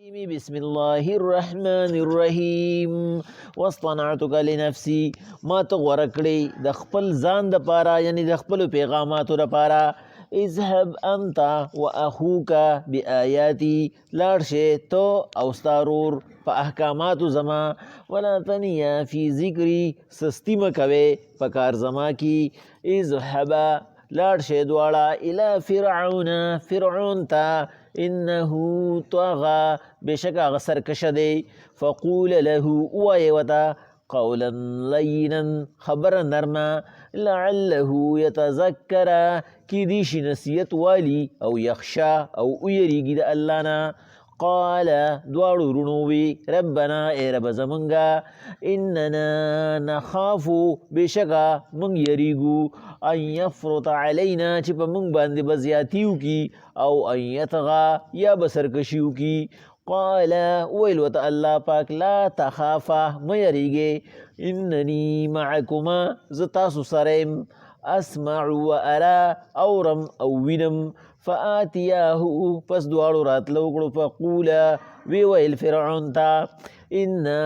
بسم الله الرحمن الرحیم واصطنعتک لنفسی ما ته غوره کړی د خپل ځان د پاره یعنی د خپل پیغاماتو د پاره اذهب انت واخوک بآیاتی لاړ شئ تو او ستارور په احکاماتو زما ولا تنیا فی ذکری سستی مکوي په کار زما کی اذهبا لاړ شئ دواړه الی فرعون ته انه طغى بشک هغه سرکشه دی فقول له ووایې ورته قولا لینا خبره نرمه لعله یتذکر کیدی شي نصیحت والی او یخشا او ویریږي د الله نه قال دواړو وروڼو وی ربنا ای رب زمونږه اننا نخافو بشکه مونږ یریږو ان یفرط علینا چې په مونږ باندې به زیاتي وکړي او ان یطغى یا به سرکشي وکړي قال ویل ورته الله پاک لا تخافا مه یریږئ انني معکما زه تاسو سره یم اسمع و ارى اورم او وینم فآتیاه پس دواړو راتلو کړو فقولا وی ویل فرعون ته انا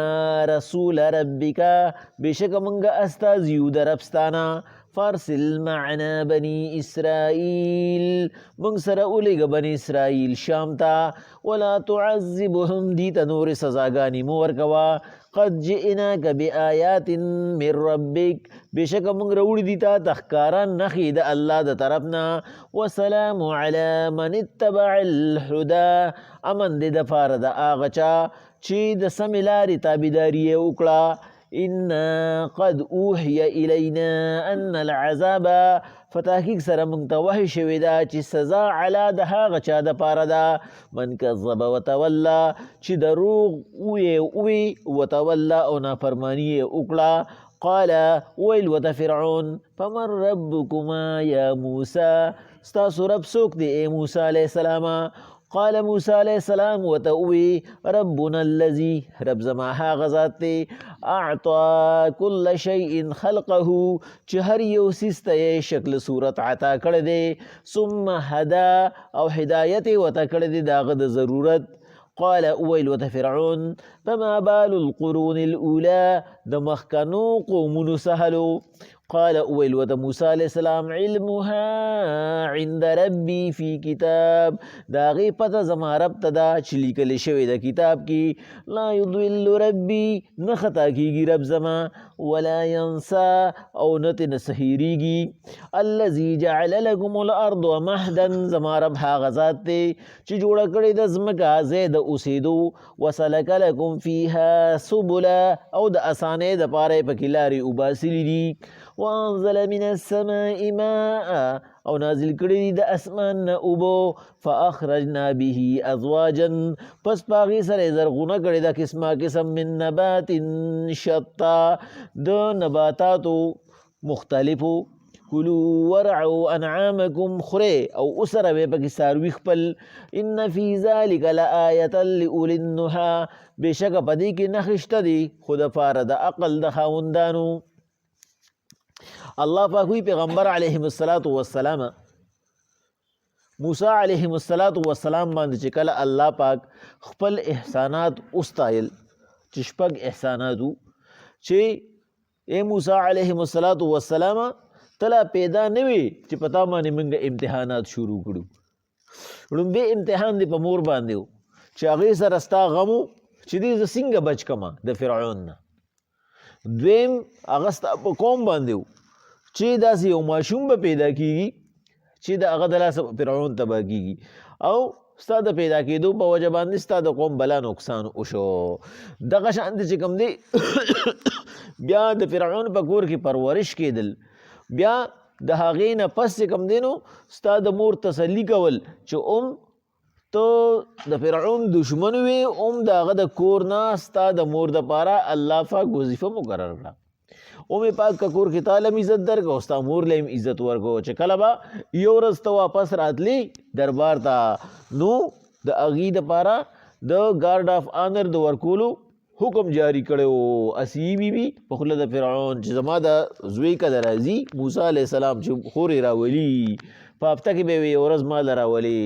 رسول ربک بشک منګه استازیو د ربستانه فارسل معنا بني اسرائیل منګ سره اولیګه بني اسرائیل شام ته ولا تعذبهم دیته نور سزاګانی مو ورکوا قد جئناک بآیات من ربک بشک منګ راوړي دیته تخکارا نخې د الله د طرفنا وسلام علی من اتبع الهدى امن دې د پاره د هغه چا چې د سمې لارې تابعداري یې وکړه إنا قد أوحي إلينا أن العذاب فتحقیق سره مونږ ته وحی شوې ده چې سزا علا د هغه چا د پاره ده من کذب وتولا چې دروغ ووی وتولا او نافرماني یې وکړه قال ویل ورته فرعون فمن ربکما یا موسی ستاسو رب څوک دی ای موسی علیه السلام قال موسی علیہ السلام وتوی ربنا الذي رب زما هغه ذات دی اعطى كل شيء خلقه چې هر یو سیز ته شکل صورت عطا کړی دی ثم هدا او هدایت ورته کړی دی د هغه د ضرورت قال اویل ورته فرعون فما بال القرون الاولى د مخکنو قومونو سهلو قال اویل ورته موسی علیہ السلام علمها عند ربي في كتاب دا غي پته زما رب ته دا چې لیکل شوی د کتاب کې لا يضل ربي نه خطا کیږي رب زما ولا ينسى او نت نسهيريږي الذي جعل لكم الارض مهدا زما رب هغه ذات دی چې جوړ کړی د ځمکه زید اوسېدو وسلك لكم فيها سبلا او د اسانې د پاره پکې لارې وباسلې دي وانزل من السماء ماء او نازل کړي د اسمان نه اوبو فاخرجنا به ازواجا پس پاغي سره زرغونه کړي د قسمه قسم من نبات شتا د نباتاتو مختلفو کلوا ورعوا انعامکم خره او اسره به پکې ساروي خپل ان فی ذلک لآیه لأولی النهى بشک پدې کې نخشته دي خود پاره د عقل د خاوندانو الله پاک وی پیغمبر علیه السلام موسی علیه السلام باندې چې کله الله پاک خپل احسانات استایل چې شپږ احساناتو چې اے موسی علیه السلام تلا پیدا نه وي چې پتا باندې موږ امتحانات شروع کړو لومبه امتحان دی په مور باندې چې هغه سره ستا غمو چې دې څنګه بچ کما د فرعون نه دویم هغه ستا په قوم باندې چې داسې یو ماشوم به پیدا کیږي چې د هغه د لاسه فرعون تباه کیږي او ستا د پیدا کېدو په وجه باندې ستا د قوم بلا نقصان وشو دغه شانتې چې کوم دی بیا د فرعون په کور کې پرورش کېدل بیا د هغې نه پس چې کوم دی نو ستا د مور تسلي کول چې تو د فرعون دشمن وي د هغه د کور نه ستا د مور د پاره الله پاک وظیفه مقرر کړه پاک کا کور کې تعالی عزت درکو ستا مور لیم عزت ورکو چې کله به یو ورځ ته واپس راتلی دربار ته نو د هغې دپاره د ګارډ آف آنر د ورکولو حکم جاری کړو اسی بی بی په خوله د فرعون چې زما د زوی که د راځي موسی علیه السلام چې خورې راولي په هفته کې به یې ورځ مال راولي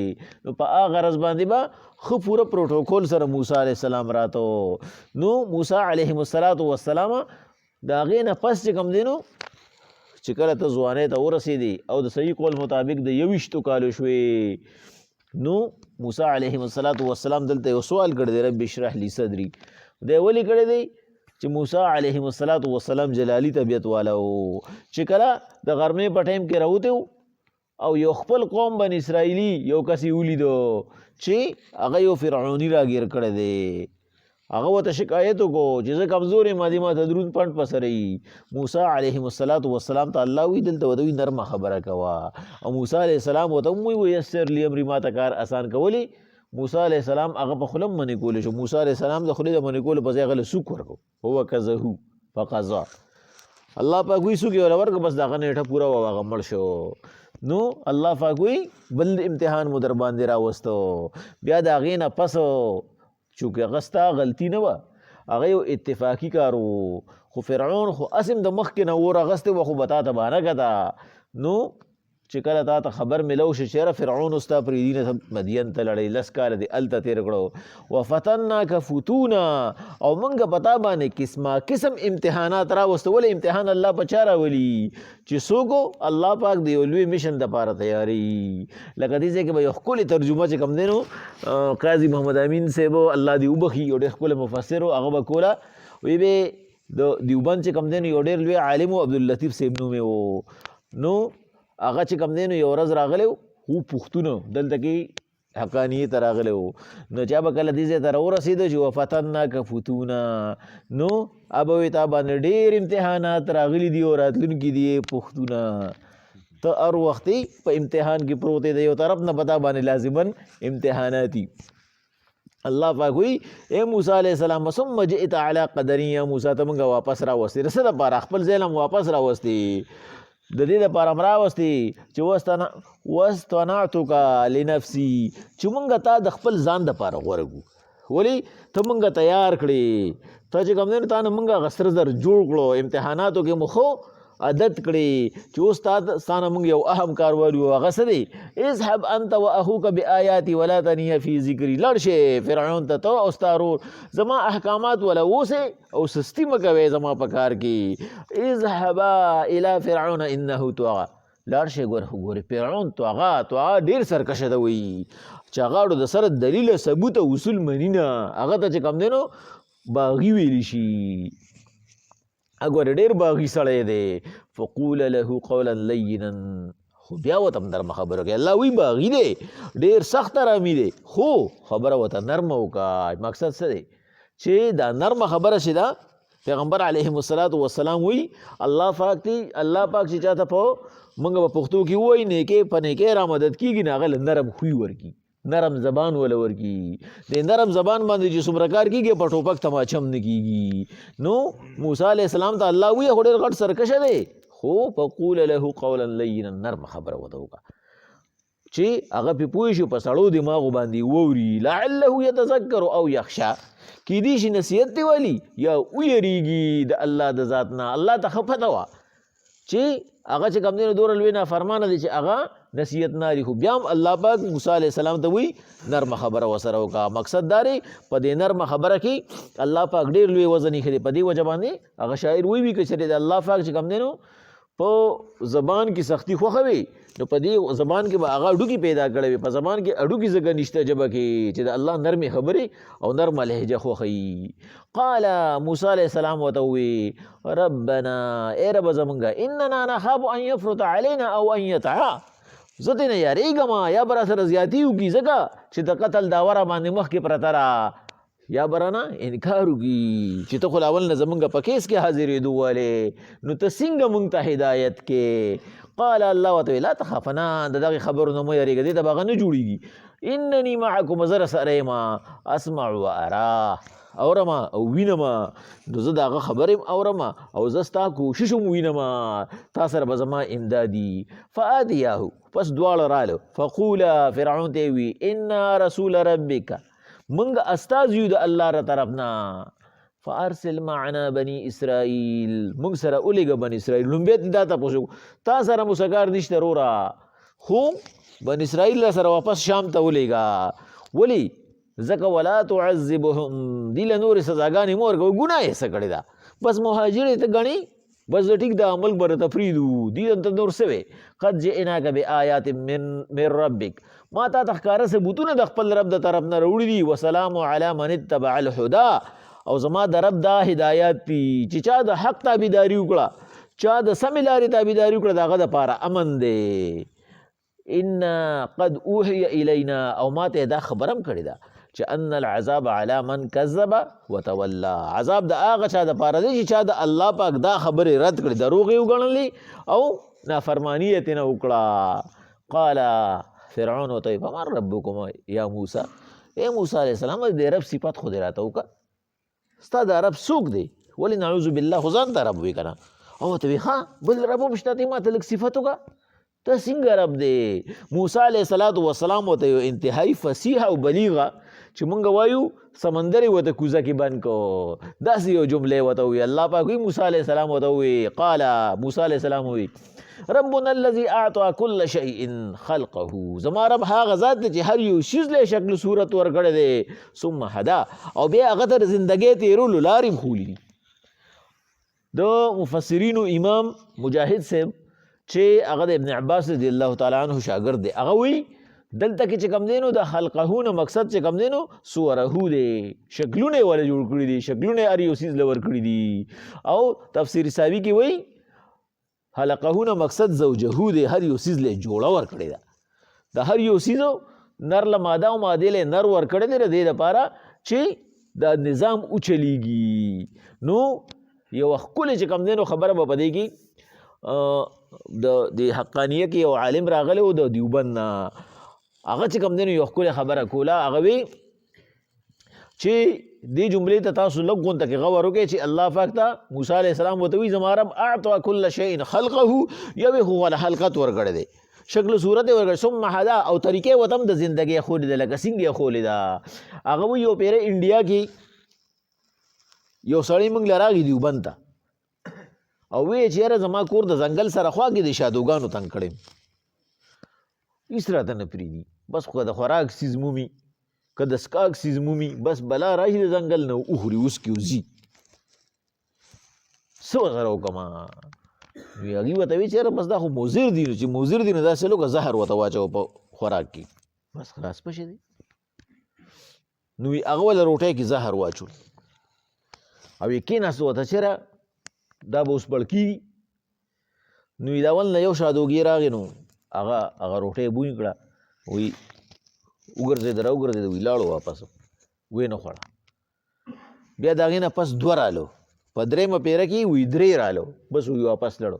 نو په هغه ورځ باندې به خو پوره پروتوکول سره موسی علیه السلام راته نو موسی علیه السلام د هغې نه پس چې کوم دی نو چې کله ته ځوانۍ ته ورسېدې او د صحیح قول مطابق د 21 کالو شوې نو موسی علیه السلام دلته یو سوال کړی دی رب اشرح لی صدري دی ولې کړی دی چې موسی علیه السلام جلالي طبیعت والا و چې کله د غرمې په ټایم کې راوتی او یو خپل قوم بن اسرائیلي یو کس یې ولیدو چې هغه یو فرعوني راګیر کړی دی هغه ورته شکایت وکړو چې زه کمزور یم دې ماته درود پنډ په سره یي موسی علیه السلام ته الله وی دلته ورته وی نرمه خبره کوه او موسی علیه السلام ورته هم وی یسر لی امري ماته کار اسان کولی موسی علیه السلام هغه په خوله منې کولی شو موسی علیه السلام د خولې د منې کولو په ځای هغه له سوک ورکړو هو کزهو فقضا الله پاک وی سوک یې وله ورکړه بس د هغه نیټه پوره وه هغه مړ شو نو الله پاک وی بل امتحان مو در باندې راوستو بیا د هغې نه پس چونکې هغه ستا غلطي نه وه هغه یو اتفاقي کار و خو فرعون خو اسم د مخکې نه اور اغستې وه خو به تا ته بانه کده نو چې کله تا ته خبر ملو شي چې یاره فرعون ستا پرېږدي نه مدین ته لړی 10 کاله دې هلته تېر کړو وفتناک فتونا او موږ په تا باندې قسمه قسم امتحانات راوسته ولې امتحان الله په چا راولي چې څوک الله پاک د یو لوی میشن دپاره تیاري لکه دې ځای کې به یو ښکلې ترجمه چې کوم دی نو قاضي محمد امین صاحب الله دې وبخي یو ډېر ښکلی مفسر و هغه به کوله وی به د دیوبند چې کوم دی نو یو ډېر لوی عالم و عبداللطیف صاحب نوم یې و نو هغه چې کوم دی نو یو ورځ راغلی و پښتون دلته کې حقانیې ته راغلی و نو چا به کله دې ځای ته راورسېده چې وفتناک فتونا نو ابه وی تا باندې ډېر امتحانات راغلي دي او راتلونکي دي پښتونه ته هر وختي په امتحان کې پروت دی یو طرف نه په تا باندې لازمن امتحاناتي الله پاک وی اے موسی علیہ السلام ثم جئت علی قدر یا موسی ته موږ واپس راوستې رسه دپاره خپل ځای هم واپس راوستې د دې دپاره م راوستې چې واصطنعتک لنفسي چې موږ تا د خپل ځان دپاره غوره کړو ولې ته موږ تیار کړې ته چې کوم دی نو تا نه موږ هغه سره زر جوړ کړو امتحاناتو کې مو خو عادت کړي چې اوس تا نه موږ یو اهم کار ولیو هغه څه دی اذهب انت واخوک بآیاتي ولا تنیه فی ذکري لاړ شئ فرعون ته ته او ستا ورور زما احکامات وله اوسئ او سستي مه کوئ زما په کار کې اذهبا الی فرعون انه طغى لاړ شئ ګورې فرعون طغى ډېر سرکشه ته وایي چې هغه اړو د سره دلیل ثبوت اصول مني نه هغه ته چې کوم دی نو باغي ویلی شي اګوره ډېر باغي سړی دی فقول له قولا لینا خو بیا ورته هم نرمه خبره کوي الله وی باغي دی ډېر سخت رامي دی خو خبره ورته نرمه وکړه مقصد څه دی چې دا نرمه خبره چې ده پیغمبر علیه السلام وی الله پاک چې چاته په موږ په پښتو کې ووایي نیکې په نیکۍ را مدد کېږي نو هغه له نرم خوی ورکي نرم زبان ولا ورکی د نرم زبان باندې چې څومره کار کېږي په ټوپک تماچم نه کېږي نو موسی علیه السلام ته الله وی خو ډېر غټ سرکشه دی خو فقول له قولا لینا نرمه خبره ورته وکړه چې هغه پې پوه شي په سړو دماغو باندې ووري لعله یتذکر او یخشا کیدای شي نصیحت دی والی یا ویریږي د الله د ذات نه الله ته ښه پته وه چې هغه چې کوم دی نو دومره لوی نافرمانه دی چې هغه نصیحت ناری خو بیا هم الله پاک موسی علیه السلام ته وی نرمه خبره ورسره وکړه مقصد دا دی په دې نرمه خبره کې الله پاک ډېر لوی وزن ایښی دی په دې وجه باندې هغه شاعر وی که چېرې د الله پاک چې کوم دی نو په زبان کې سختی خوښه وي نو په دې زبان کې به هغه اډوکي پیدا کړی وي په زبان کې اډوکي ځکه نشته ژبه کې چې د الله نرمې خبرې او نرمه لهجه خوښوي قال موسی علیه السلام ورته ووی ربنا ای رب زمونږه اننا نخاف ان یفرط علینا او ان یطغى زه ترې نه یارېږم یا به راسره زیاتي وکړي ځکه چې د قتل داوره باندې مخکې پرته را یا به رانه انکار وکړي چې ته خو له اول نه زمونږ په کیس کې حاضرېدو والې نو ته څنګه مونږ ته هدایت کې قال الله ورته لا تخافنا د دغې خبرو نه مه یارېږه دې ته به هغه نه جوړېږي انني معکم زه رسره یم اسمع و ارا اورما او وینما نو زه د هغه خبرې هم اورم او زه ستا کوشش هم وینم تا سره به زما امدادي فآتیاهو پس دواړه راله فقولا فرعون ته وی انا رسول ربک منګ استاذ یو د الله را طرف نه فارسل معنا بني اسرائیل منګ سره اولېږه بني اسرائیل لومبې دا تپوس تا سره مو څه کار نشته وروره خو بني اسرائیل سره واپس شام ته ولېږه ولې ځکه ولا تعذبهم دې له نورې سزاګانې مه ورکوه ګناه یې څه کړې ده بس مهاجر یې ته ګڼې بس د ټیک دا ملک به درته پرېږدو دې ته نور څه وې قد جئناک بآیات من ربک ما تا ته ښکاره ثبوتونه د خپل رب د طرف نه راوړي دي وسلام علی من اتبع الهدا او زما د رب دا هدایات دي چې چا د حق تابعداري وکړه چا د سمې لارې تابعداري وکړه د هغه دپاره امن دی انا قد اوحي الینا او ما ته دا خبره هم کړې ده چې ان العذاب علی من کذب وتولى عذاب د هغه چا دپاره دی چې چا د الله پاک دا خبرې رد کړې دروغ یې وګڼلې او نافرماني یې ترېنه وکړه قال فرعون ورته وایي فمن ربکم یا موسی ای موسی علیه السلام د رب صفت خو دې راته وکړه ستا دا رب څوک دی ولې نعوذ بالله خو ځان ته رب وایي که نه او ورته وایي ښه بل رب هم شته ته ما ته لږ صفت وکړه ته څنګه رب دی موسی علیه السلام ورته یو انتهایي فصیحه او بلیغه چې مونږ وایو سمندر یې ورته کوزه کې بند کو داسې یو جملې ورته ووایي الله پاک وایي موسی علیه السلام ورته ووایي قال موسی علیه السلام وایي ربنا الذي اعطى كل شيء خلقه زما رب هغه ذات دی چې هر یو شیز له شکل صورت ورکړی دی ثم هدا او بیا هغه ته د زندګۍ تېرولو لارې هم ښولي دي د مفسرینو امام مجاهد صاحب چې هغه د ابن عباس رضی الله تعالی عنه شاګرد دی هغه وایي دلته کې چې کم دی نو د خلقهو نه مقصد چې کم دی نو صورهو دی شکلونه یې ولې جوړ کړي دي شکلونه یې هر یو څیز له ورکړي دي او تفسیر ساوي کې وایي خلقهو نه مقصد زوجهو دی هر یو څیز له جوړه ورکړې ده د هر یو څیزو نر له ماده او مادې له نر ورکړی دی د دې دپاره چې دا نظام وچلیږي نو یو ښکلې چې کم دی نو خبره به په دې کې د حقانیه کې یو عالم راغلی و د دیوبند نه هغه چې کم دی نو یو ښکلې خبره کوله هغه وی چې دې جملې ته تاسو لږ غونته کې غور وکړئ چې الله پاک ته موسی علیه السلام ورته وایي زما رب اعطى كل شيء خلقه یو یې خو له خلقت ورکړی دی شکل صورت یې ورکړی ثم هدا او طریقې ورته هم د زندګۍ ښولې ده لکه څنګه یې ښولې ده هغه وایي یو پیره انډیا کې یو سړی موږ له راغي دیوبند ته او وی چې یاره زما کور د ځنګل سره خوا کې د شادوګانو تنګ کړی هېڅ راته نه پرېږدي بس خو د خوراک څیز مومي که د څښاک څیز مومي بس بلا راشي د ځنګل نه وخوري اوس کې وځي څه ورسره وکړمه نو هغې ورته وایي چې یاره بس دا خو مضر دي نو چې مضر دي نو داسې لوکه زهر ورته واچوه په خوراک کې بس خلاص پشه دی نو هغه وله روټۍ کې زهر واچول او یې کېناست ورته چېره دا به اوس پړ کېږي نو د اول نه یو شادوګي راغی نو هغه روټۍ بوی کړه وایي وګرځېده راوګرځېده وایي لاړو واپس ویې نه خوړه بیا د هغې نه پس دوه رالو په درېیمه پیره کې وایي درې رالو بس وایي واپس لاړو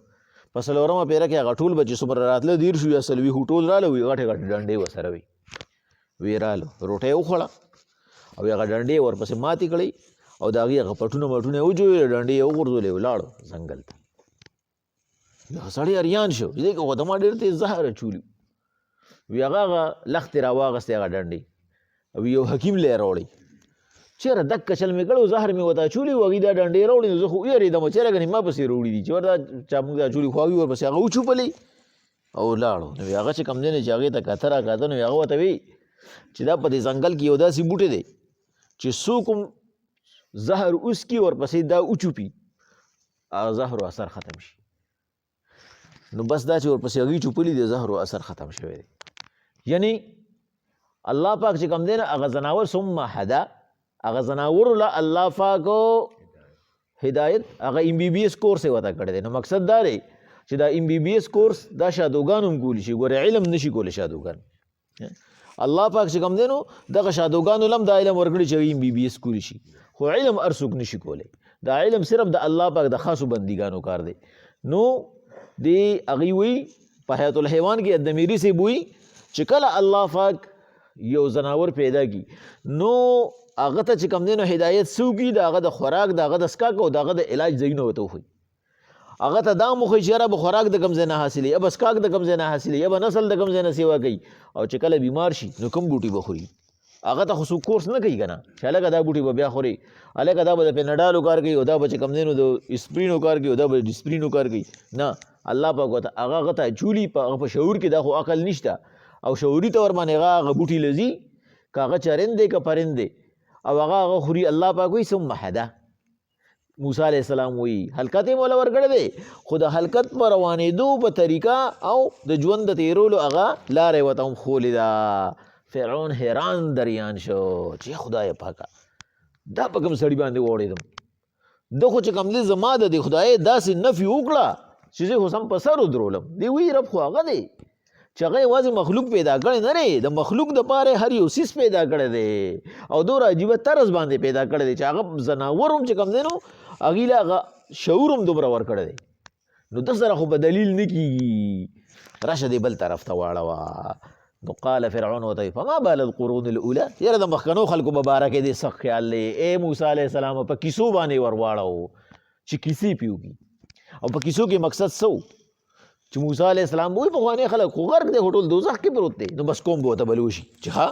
په څلورمه پیره کې هغه ټول به چې څومره راتله دېرش یا څلوېښت ټول راله وایي غټې غټې ډنډې ورسره وي ویې رالو روټۍ وخوړه او هغه ډنډې ورپسې ماتې کړئ او د هغې هغه پټونه مټونه یې وجوړې ډنډې یې وغورځولې ولاړو ځنګل ته هغه سړی اریان شو چې دی که خو ته ما ډېر تېز زهر اچولي وی هغه لختې را واغستې هغه ډنډې او یو حکیم لی راوړی چېره دک چل مې کړی زهر مې ورته اچولي و هغې دا ډنډې راوړي نو زه خو ویرېدم چېره ګنې ما پسې راوړي دي چې ورته چا موږ دا اچولي خو هغې ورپسې هغه وچوپلې او لاړو نو هغه چې کوم دی نه چې هغې ته کته را کته نو هغه ورته وی چې دا په دې ځنګل کې یو داسې بوټی دی چې څوک هم زهر اوسکي ورپسې دا وچوپي هغه زهر و اثر ختم شي نو بس دا چې ورپسې هغې چوپلي دی زهر و اثر ختم شوی دی یعنی الله پاک چې کوم دی نه هغه ځناور ثم هدا هغه ځناورو له الله پاک هدایت هغه ایم بی بي ایس کورس یې ورته کړی دی نو مقصد دا دی چې دا ایم بی بي ایس کورس دا شادوګان هم کولی شي ګوره علم نشي کولی شادوګان الله پاک چې کوم دی نو دغه شادوګانو له هم دا علم ورکړي چې ایم بی بي ایس کولی شي خو علم هر څوک نشي کولی دا علم صرف د الله پاک د خاصو بندګانو کار دی نو دی هغې وایي په حیات الحیوان کې ادمیري صاحب وایي چې کله الله پاک یو ځناور پیدا کړي نو هغه ته چې کوم دی نو هدایت څه وکړي د هغه د خوراک د هغه د څښاک او د هغه د علاج ځایونه ورته وښایي هغه ته دا هم وښایي چې یاره به خوراک د کوم ځای نه حاصلوي یا به څښاک د کوم ځای نه حاصلوي یا به نسل د کوم ځای نه سیوا کوي او چې کله بیمار شي نو کوم بوټي به خوري هغه ته خو څوک کورس نه کوي که نه چې هلکه دا بوټي به بیا خوري هلکه دا به د پینډالو کار کوي او دا به چې کوم دی نو د اسپرینو کار کوي او دا به د ډسپرینو کار کوي نه الله پاک ورته هغه ته چولي په هغه په شعور کې دا خو عقل نشته او شعوري طور باندې هغه بوټي له ځي که هغه چرند دی که پرند دی او هغه خوري الله پاک وایي ثم هده موسی علیه السلام وایي حلقت یې موله ورکړی دی خو د حلقت په روانېدو په طریقه او د ژوند د تېرولو هغه لاره یې ورته هم ښولې ده فرعون حیران دریان شو چې خدای پاکه دا په کوم سړي باندې واوړېدم ده خو چې کوم دی زما د دې خدای داسې نفي وکړه چې زه خو سم په سر ودرولم دی وایي رب خو هغه دی چې هغه یوازې مخلوق پیدا کړی نه دی د مخلوق دپاره هر یو څیز پیدا کړی دی او دومره عجیبه طرز باندې پیدا کړی دی چې هغه ځناور هم چې کوم دی نو هغې له هغه شعور هم دومره ورکړی دی نو ده سره خو په دلیل نه کېږي راشه دی بل طرف ته واړوه نو قال فرعون ورته فما بال القرون الاولى یاره د مخکنو خلکو په باره کې دې سخت خیال دی ای موسی علیه السلام په کیسو باندې ور واړو چې کیسې پې وکړي او په کیسو کې مقصد څه چې موسی علیه السلام وایي پخوانی خلک خو غرق دی خو ټول دوزخ کې پروت دی نو بس کوم به ورته بلوشي چې ها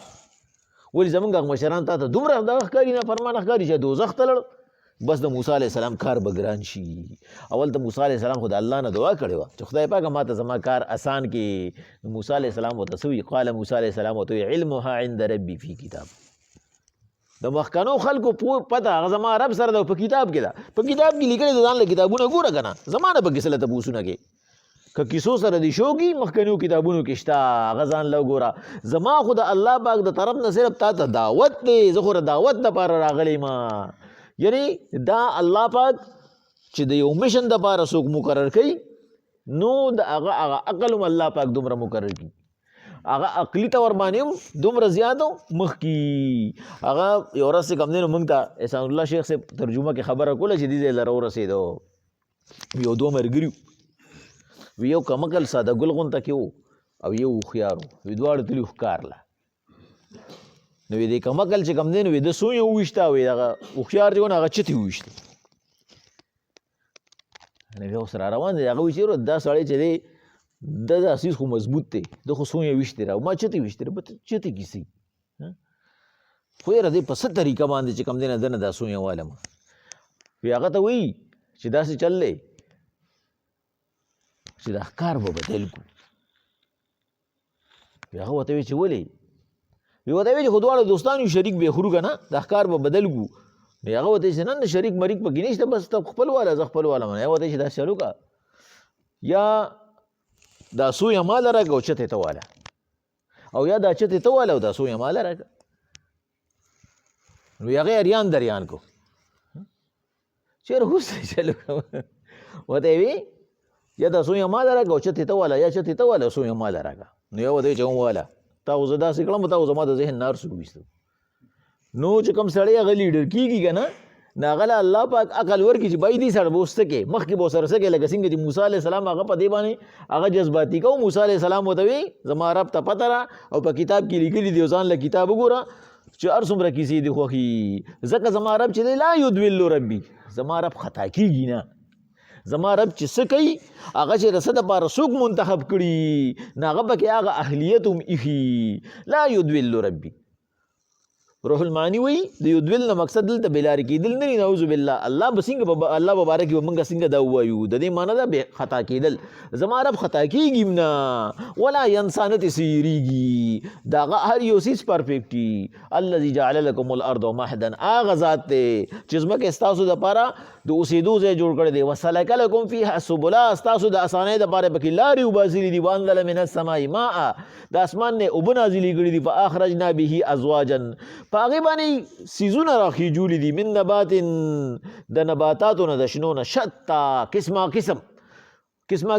ولې زمونږ هغه مشران تا ته دومره دغه ښکاري نافرمانه ښکاري چې دوزخ ته لړ بس د موسی علیه السلام کار به ګران شي اول ته موسی علیه السلام خو د الله نه دعا کړې وه چې خدای پاکه ما ته زما کار اسان کړي موسی علیه السلام ورته څه وایي قال موسی علیه السلام ورته وایي علمها عند ربي فی کتاب د مخکنو خلکو پته هغه زما رب سره ده په کتاب کې ده په کتاب کې لیکلي د ځان له کتابونه ګوره که نه زما نه پکې څه له تپوسونه کې که کیسو سره دي شوګي مخکنیو کتابونو کې شته هغه ځان له وګوره زما خو د الله پاک د طرف نه صرف تا ته دعوت دی زه خو د دعوت دپاره راغلی ما یعنی دا الله پاک چې د یو مشن دپاره څوک مقرر کوي نو د هغه عقل هم الله پاک دومره مقرر کړي هغه عقلي طور باندې هم دومره زیات مخکې هغه یو ورځ چې کوم دی نو موږ ته احسان الله شیخ صاحب ترجمه کې خبره کوله چې دې ځای له راورسېدو یو دوه ملګري وی یو کمکل ساده ګل غونته کې و او یو هوښیار و وی دواړه تلي ښکار له نو وی دې کمکل چې کوم دی نو وی ده سویې وویشته وی هغه هوښیار چې و نو هغه چتې وویشته نو بیا اوس را روان دی هغه وایي چې دا سړی چې دی دا اسیس خو مضبوط دی ده خو سویې ویشتې را ما چتې ویشتې را به چتې کیسې خو یاره دی په څه طریقه باندې چې کوم دی نه ده نه دا سویې والم وی هغه ته وایي چې داسې چل دی چې دا ښکار به بدل کړو هغه ورته وایي چې ولې وی ورته وایي چې خو دواړه دوستان یو شریک به خورو که نه دا ښکار به بدل کړو نو هغه ورته وایي چې نه نه شریک مریک پکې نشته بس ته خپل واله زه خپل واله هغه ورته وایي چې داسې چل وکړه یا دا سویه ماله راکړه او چتې ته واله او یا دا چتې ته واله او دا سویه ماله راکړه نو هغې اریان دریان کو چېرې اوس چل وکړه ورته یې وي یا دا سویه ماله راکړه او چتې ته واله یا چتې ته واله او سویه ماله راکړه نو یو ورته وایي چې واله تا خو زه داسې کړم تا خو زما د ذهن نه هر څه وویستو نو چې کوم سړی هغه لیډر کېږي که نه نو هغه له الله پاک عقل ورکړي چې بای دې سره به اوس څه کې مخکې به ورسره څه کې لکه څنګه چې موسی علیه السلام هغه په دې باندې هغه جذباتي کو موسی علیه السلام ورته وایي زما رب ته پته را او په کتاب کې لیکلي دي او ځان له کتاب وګوره چې هر څومره کیسې دي خوښي ځکه زما رب چې دی لا یدولو ربي زما رب خطا کېږي نه زما رب چې څه کوي هغه چې د څه دپاره څوک منتخب کړي نو هغه پکې هغه اهلیت هم ایښي لا یدولو ربي روح المعانی وایي د یدول نه مقصد دلته بېلارې کېدل نه دي نعوذ بالله الله به څنګه الله په باره کې به موږ څنګه دا ووایو د دې معنی ده خطا کېدل زما رب خطا کېږي هم نه ولا ینسا نه ترې هېرېږي د هغه هر یو څیز پرفیکټ وي الذي جعل لکم الارض مهدا هغه ذات دی چې ځمکې ستاسو دپاره د اوسېدو ځای جوړ کړی دی وسلک لکم فیها سبلا ستاسو د اسانۍ دپاره پکې لارې وباسلي دي وانزل من السماء ماء د اسمان نه اوبه نازلې کړي دي فاخرجنا به ازواجا په هغې باندې څیزونه راخېجولي دي من نبات د نباتاتو نه د شنو نه شتا قسمه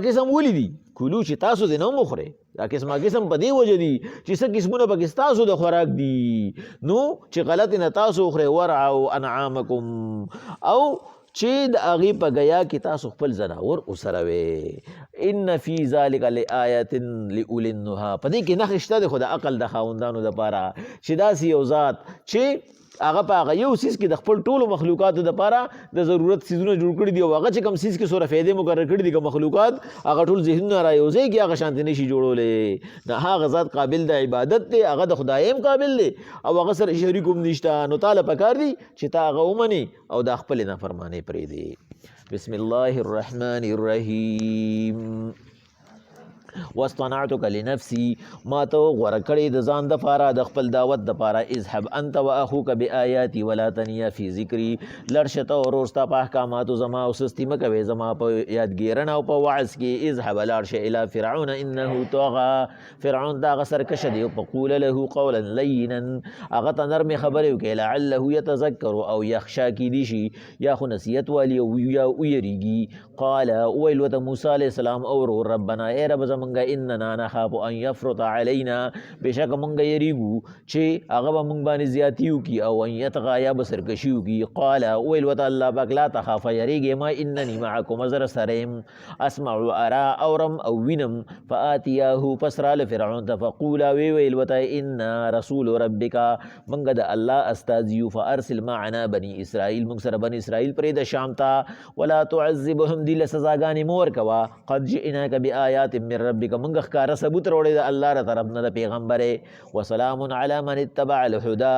قسم ولې دي کلو چې تاسو دې نه وخورئ دا قسمه قسم په دې وجه دي چې څه قسمونه پکې ستاسو د خوراک دي نو چې غلطې نه تاسو وخورئ ورعوا انعامکم او چې د هغې په ګیا کې تاسو خپل ځناور وسره وې ان فی ذلک لآیة لأولی النهی په دې کې نښې شته دی خو د عقل د خاوندانو دپاره چې داسې یو ذات چې هغه په هغه یو څیز کې د خپل ټولو مخلوقاتو دپاره د ضرورت څیزونه جوړ کړي دي او هغه چې کوم څیز کې څومره فایدې مقرر کړي دي که مخلوقات هغه ټول ذهنونه را یوځای کړي هغه شانتې نشي جوړولی د هغه ذات قابل د عبادت دی هغه د خدای هم قابل دی او هغه سره شریک هم نشته نو تاله پکار دی چې تا هغه ومنې او دا خپلې نافرمانۍ پرېږدې بسم الله الرحمن الرحیم واصطنعتک لنفسی ما ته غوره کړی د ځان دپاره د خپل دعوت دپاره اذهب انت واخوک بآیاتی ولا تنیا فی ذکری لړ شه ته ورور ستا په احکاماتو زما او سستي مه کوې زما په یادګیرنه او په وعظ کې اذهب لاړ شه الی فرعون انه طغى فرعون دا هغه سرکشه دی فقول له قولا لینا هغه ته نرمې خبرې وکړې لعله یتذکر او یخشا کیدی شي یا خو نصیحت والی او یا ویریږي قال ویل ورته موسی علیه السلام او ورور ربنا ای رب زمونږه اننا نخاف ان یفرط علینا بېشکه مونږ یریږو چې هغه به مونږ باندې زیاتي وکړي او ان یطغى یا به سرکشي وکړي قال ویل ورته الله پاک لا تخافه یریږئ ما انني معکم زه سره یم اسمع ارا اورم او وینم فآتیاه پس راله فرعون ته فقولا ویل ورته انا رسول ربک مونږ د الله استازي یو فارسل معنا بني اسرائیل مونږ سره بني اسرائیل پرېږده شام ته ولا تعذبهم دی له سزاګانې مه ورکوه قد جئناک بآیات من ربک مونږ ښکاره ثبوت راوړی د الله ر طرف نه د پیغمبرې وسلام علی من اتبع الهدى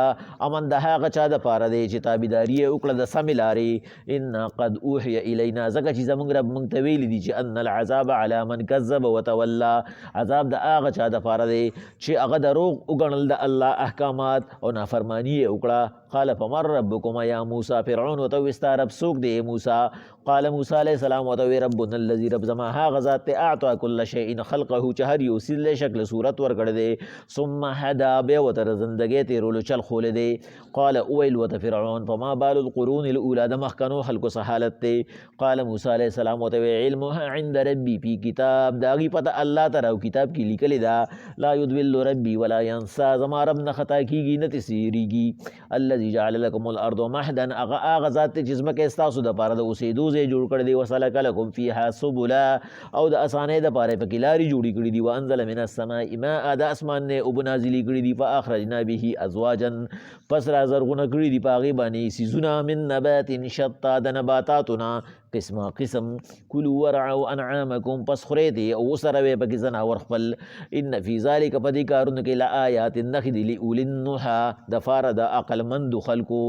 امن د هغه چا دپاره دی چې تابعداري یې وکړه د سمې لارې انا قد اوحي الینا ځکه چې زمونږ رب مونږ ته ویلي دي چې ان العذاب علی من کذب وتولى عذاب د هغه چا دپاره دی چې هغه دروغ وګڼل د الله احکامات او نافرماني یې وکړه قال فمن ربكما یا موسی فرعون ورته وویل ستا رب څوک دی موسی قال موسی علیه السلام ورته وویل ربنا الذي رب زما هغه ذات دی اعطا کل شیء خلقه چې هر یو څیز له شکل صورت ورکړی دی ثم هدا بیا ورته د زندګۍ تېرولو چل ښولی دی قال وویل ورته فرعون فما بال القرون الاولى د مخکنو خلکو څه حالت دی قال موسی علیه السلام ورته وویل علمها عند ربي فی کتاب د هغې پته الله ته راو کتاب کې لیکلې ده لا یضل ربي ولا ینسا زما رب نه خطا کېږي نه تسیریږي الذي جعل لكم الارض مهدا هغه ذات چې ځمکه ستاسو دپاره د اوسېدو ځای جوړ کړی دی وسلک لکم فیها سبلا او د اسانۍ دپاره پکې لارې جوړې کړي دي وانزل من السماء ماء د اسمان نه اوبه نازلې کړي دي فاخرجنا به ازواجا پس را زرغونه کړي دي په هغې باندې څیزونه من نبات شتا د نباتاتونه قسمه قسم کلوا ورعوا انعامکم پس خورئ دې او وسروئ پکې ځناور خپل ان فی ذلک په دې کارونو کې لآیات نښې دي لأولی النهی دپاره د عقلمندو خلکو